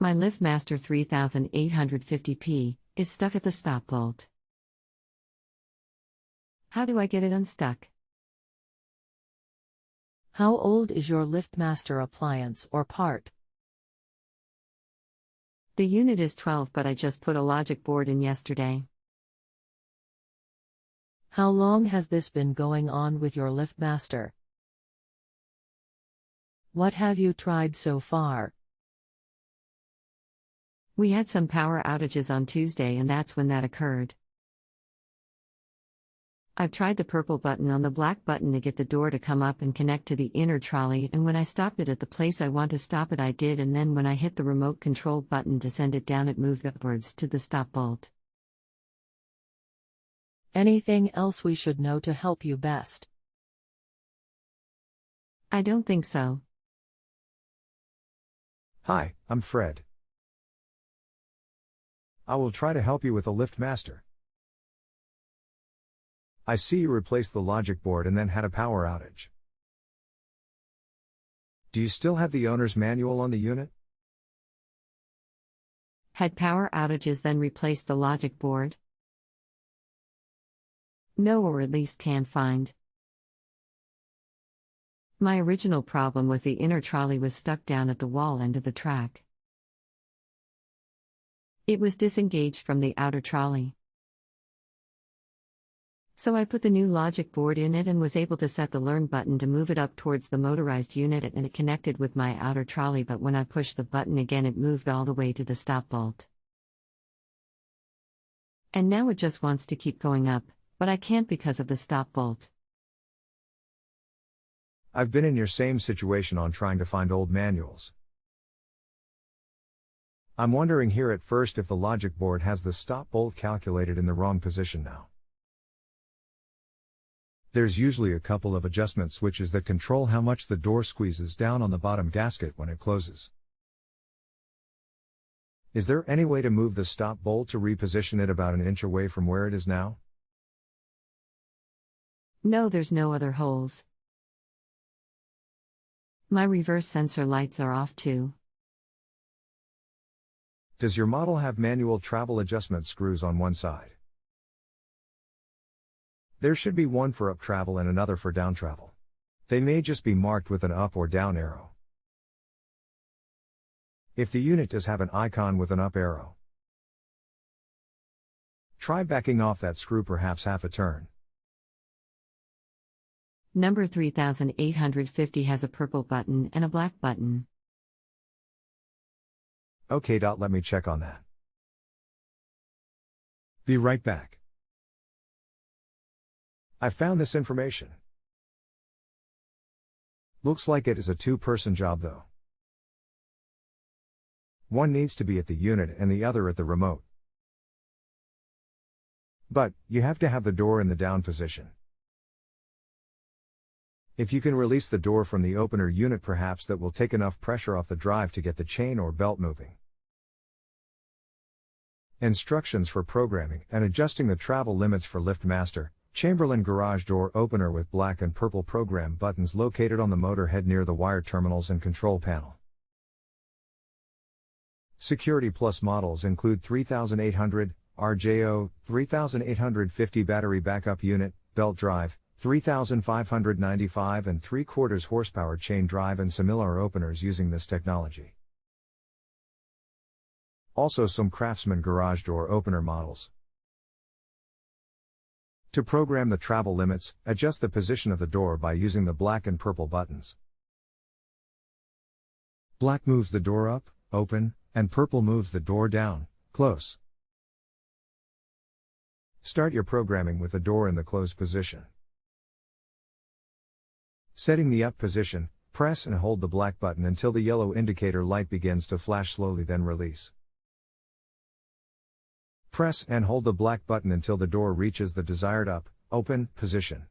My LiftMaster 3850P is stuck at the stop bolt. How do I get it unstuck? How old is your LiftMaster appliance or part? The unit is 12, but I just put a logic board in yesterday. How long has this been going on with your LiftMaster? What have you tried so far? We had some power outages on Tuesday, and that's when that occurred. I've tried the purple button on the black button to get the door to come up and connect to the inner trolley, and when I stopped it at the place I want to stop it I did, and then when I hit the remote control button to send it down it moved upwards to the stop bolt. Anything else we should know to help you best? I don't think so. Hi, I'm Fred. I will try to help you with a LiftMaster. I see you replaced the logic board and then had a power outage. Do you still have the owner's manual on the unit? Had power outages then replaced the logic board? No, or at least can't find. My original problem was the inner trolley was stuck down at the wall end of the track. It was disengaged from the outer trolley. So I put the new logic board in it and was able to set the learn button to move it up towards the motorized unit, and it connected with my outer trolley, but when I pushed the button again it moved all the way to the stop bolt. And now it just wants to keep going up, but I can't because of the stop bolt. I've been in your same situation on trying to find old manuals. I'm wondering here at first if the logic board has the stop bolt calculated in the wrong position now. There's usually a couple of adjustment switches that control how much the door squeezes down on the bottom gasket when it closes. Is there any way to move the stop bolt to reposition it about an inch away from where it is now? No, there's no other holes. My reverse sensor lights are off too. Does your model have manual travel adjustment screws on one side? There should be one for up travel and another for down travel. They may just be marked with an up or down arrow. If the unit does have an icon with an up arrow, try backing off that screw perhaps half a turn. Number 3850 has a purple button and a black button. Okay. Let me check on that. Be right back. I found this information. Looks like it is a two-person job though. One needs to be at the unit and the other at the remote. But, you have to have the door in the down position. If you can release the door from the opener unit, perhaps that will take enough pressure off the drive to get the chain or belt moving. Instructions for programming and adjusting the travel limits for LiftMaster. Chamberlain garage door opener with black and purple program buttons located on the motor head near the wire terminals and control panel. Security Plus models include 3800, RJO, 3850 battery backup unit, belt drive, 3595 and 3/4 horsepower chain drive, and similar openers using this technology. Also some Craftsman garage door opener models. To program the travel limits, adjust the position of the door by using the black and purple buttons. Black moves the door up, open, and purple moves the door down, close. Start your programming with the door in the closed position. Setting the up position, press and hold the black button until the yellow indicator light begins to flash slowly, then release. Press and hold the black button until the door reaches the desired up, open, position.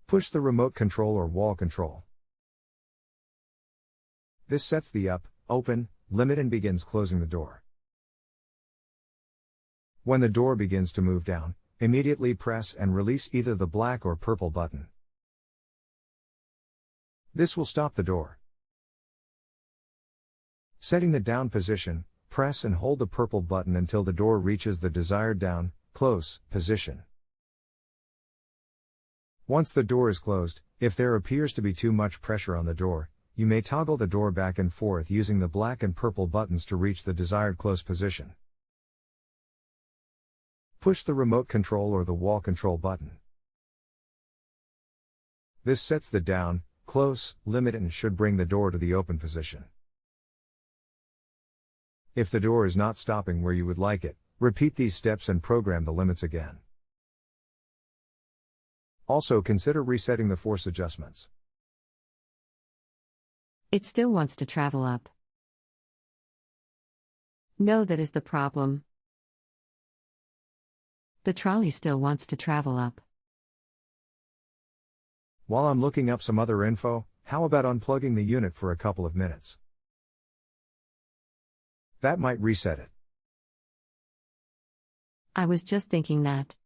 Push the remote control or wall control. This sets the up, open, limit and begins closing the door. When the door begins to move down, immediately press and release either the black or purple button. This will stop the door. Setting the down position, press and hold the purple button until the door reaches the desired down, close, position. Once the door is closed, if there appears to be too much pressure on the door, you may toggle the door back and forth using the black and purple buttons to reach the desired close position. Push the remote control or the wall control button. This sets the down, close, limit and should bring the door to the open position. If the door is not stopping where you would like it, repeat these steps and program the limits again. Also consider resetting the force adjustments. It still wants to travel up. No, that is the problem. The trolley still wants to travel up. While I'm looking up some other info, how about unplugging the unit for a couple of minutes? That might reset it. I was just thinking that.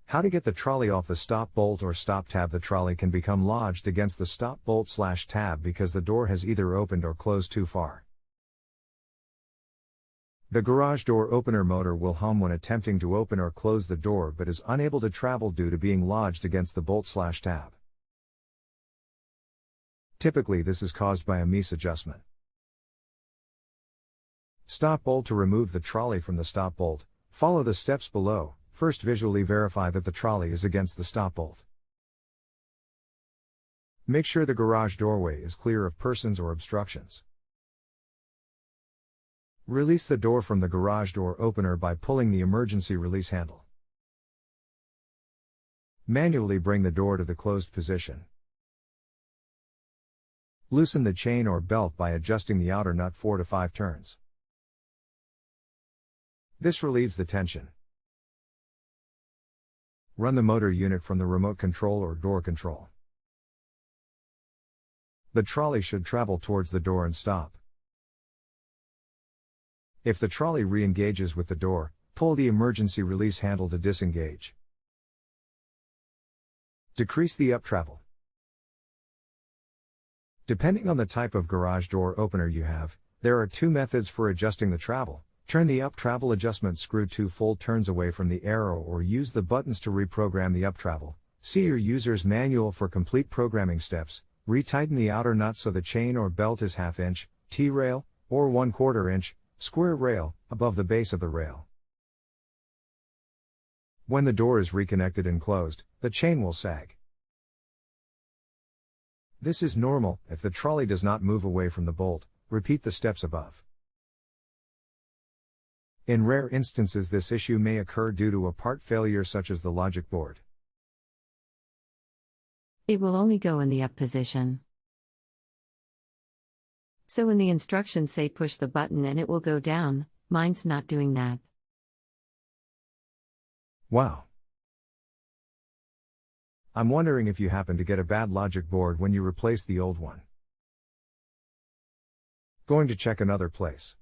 How to get the trolley off the stop bolt or stop tab. The trolley can become lodged against the stop bolt/tab because the door has either opened or closed too far. The garage door opener motor will hum when attempting to open or close the door but is unable to travel due to being lodged against the bolt/tab. Typically this is caused by a misadjustment. Stop bolt. To remove the trolley from the stop bolt, follow the steps below. First, visually verify that the trolley is against the stop bolt. Make sure the garage doorway is clear of persons or obstructions. Release the door from the garage door opener by pulling the emergency release handle. Manually bring the door to the closed position. Loosen the chain or belt by adjusting the outer nut 4 to 5 turns. This relieves the tension. Run the motor unit from the remote control or door control. The trolley should travel towards the door and stop. If the trolley re-engages with the door, pull the emergency release handle to disengage. Decrease the up travel. Depending on the type of garage door opener you have, there are 2 methods for adjusting the travel. Turn the up travel adjustment screw 2 full turns away from the arrow or use the buttons to reprogram the up travel. See your user's manual for complete programming steps. Retighten the outer nut so the chain or belt is 1/2 inch, T-rail, or 1/4 inch, square rail, above the base of the rail. When the door is reconnected and closed, the chain will sag. This is normal. If the trolley does not move away from the bolt, repeat the steps above. In rare instances this issue may occur due to a part failure such as the logic board. It will only go in the up position. So when the instructions say push the button and it will go down, mine's not doing that. Wow. I'm wondering if you happen to get a bad logic board when you replace the old one. Going to check another place.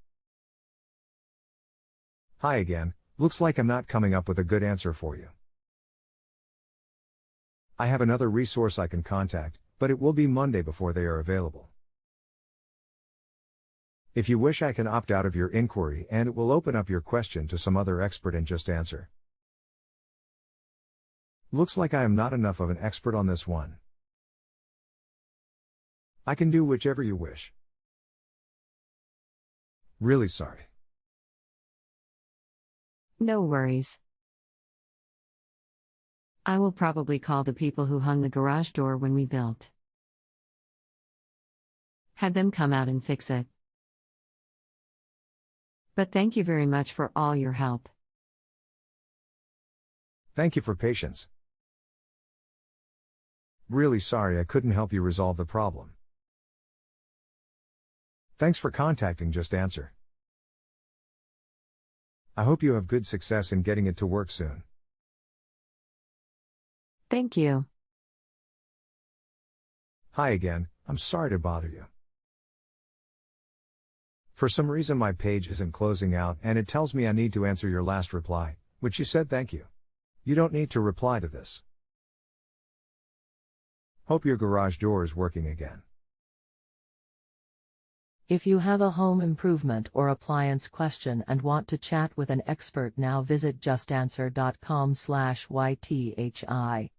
Hi again, looks like I'm not coming up with a good answer for you. I have another resource I can contact, but it will be Monday before they are available. If you wish, I can opt out of your inquiry and it will open up your question to some other expert in JustAnswer. Looks like I am not enough of an expert on this one. I can do whichever you wish. Really sorry. No worries. I will probably call the people who hung the garage door when we built. Had them come out and fix it. But thank you very much for all your help. Thank you for patience. Really sorry I couldn't help you resolve the problem. Thanks for contacting JustAnswer. I hope you have good success in getting it to work soon. Thank you. Hi again, I'm sorry to bother you. For some reason my page isn't closing out and it tells me I need to answer your last reply, which you said thank you. You don't need to reply to this. Hope your garage door is working again. If you have a home improvement or appliance question and want to chat with an expert, now visit justanswer.com/ythi.